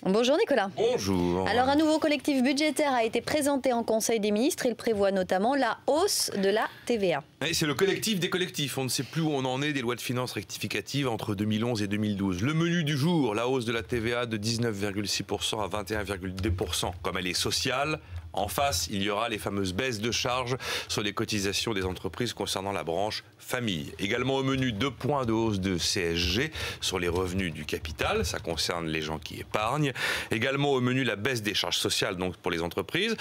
Bonjour Nicolas. Bonjour. Alors un nouveau collectif budgétaire a été présenté en Conseil des ministres. Il prévoit notamment la hausse de la TVA. C'est le collectif des collectifs. On ne sait plus où on en est des lois de finances rectificatives entre 2011 et 2012. Le menu du jour, la hausse de la TVA de 19,6% à 21,2%. Comme elle est sociale, en face, il y aura les fameuses baisses de charges sur les cotisations des entreprises concernant la branche famille. Également au menu 2 points de hausse de CSG sur les revenus du capital. Ça concerne les gens qui épargnent. Également au menu la baisse des charges sociales donc pour les entreprises.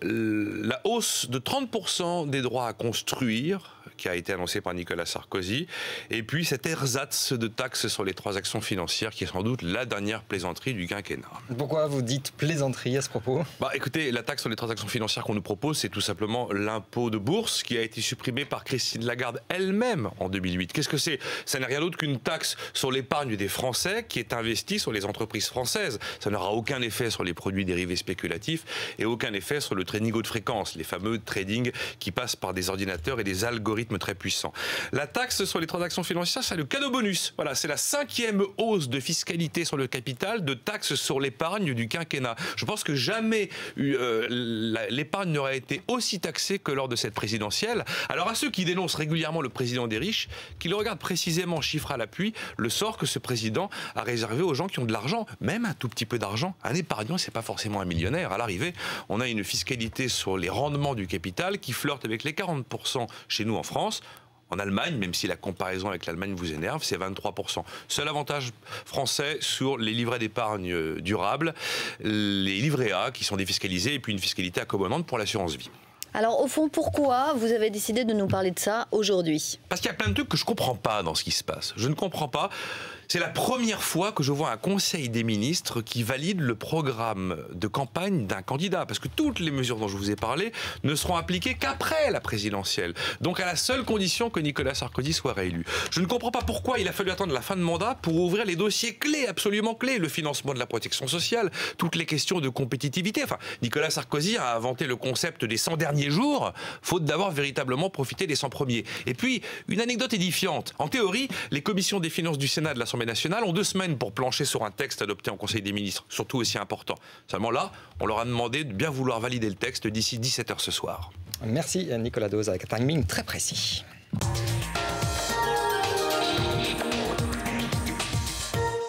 La hausse de 30% des droits à construire qui a été annoncé par Nicolas Sarkozy. Et puis cet ersatz de taxes sur les transactions financières qui est sans doute la dernière plaisanterie du quinquennat. Pourquoi vous dites plaisanterie à ce propos? Écoutez, la taxe sur les transactions financières qu'on nous propose, c'est tout simplement l'impôt de bourse qui a été supprimé par Christine Lagarde elle-même en 2008. Qu'est-ce que c'est? Ça n'est rien d'autre qu'une taxe sur l'épargne des Français qui est investie sur les entreprises françaises. Ça n'aura aucun effet sur les produits dérivés spéculatifs et aucun effet sur le trading haute fréquence, les fameux trading qui passent par des ordinateurs et des algorithmes très puissants. La taxe sur les transactions financières, c'est le cadeau bonus. Voilà, c'est la 5e hausse de fiscalité sur le capital, de taxes sur l'épargne du quinquennat. Je pense que jamais l'épargne n'aurait été aussi taxée que lors de cette présidentielle. Alors à ceux qui dénoncent régulièrement le président des riches, qu'ils regardent précisément, chiffre à l'appui, le sort que ce président a réservé aux gens qui ont de l'argent, même un tout petit peu d'argent. Un épargnant, c'est pas forcément un millionnaire. À l'arrivée, on a une fiscalité sur les rendements du capital qui flirte avec les 40% chez nous en France. En Allemagne, même si la comparaison avec l'Allemagne vous énerve, c'est 23%. Seul avantage français sur les livrets d'épargne durable, les livrets A qui sont défiscalisés et puis une fiscalité accommodante pour l'assurance vie. Alors au fond, pourquoi vous avez décidé de nous parler de ça aujourd'hui? Parce qu'il y a plein de trucs que je ne comprends pas dans ce qui se passe. Je ne comprends pas. C'est la première fois que je vois un conseil des ministres qui valide le programme de campagne d'un candidat. Parce que toutes les mesures dont je vous ai parlé ne seront appliquées qu'après la présidentielle. Donc à la seule condition que Nicolas Sarkozy soit réélu. Je ne comprends pas pourquoi il a fallu attendre la fin de mandat pour ouvrir les dossiers clés, absolument clés. Le financement de la protection sociale, toutes les questions de compétitivité. Enfin, Nicolas Sarkozy a inventé le concept des 100 derniers jours, faute d'avoir véritablement profité des 100 premiers. Et puis, une anecdote édifiante. En théorie, les commissions des finances du Sénat et de l'Assemblée nationale ont 2 semaines pour plancher sur un texte adopté en Conseil des ministres, surtout aussi important. Seulement là, on leur a demandé de bien vouloir valider le texte d'ici 17h ce soir. Merci Nicolas Dose avec un timing très précis.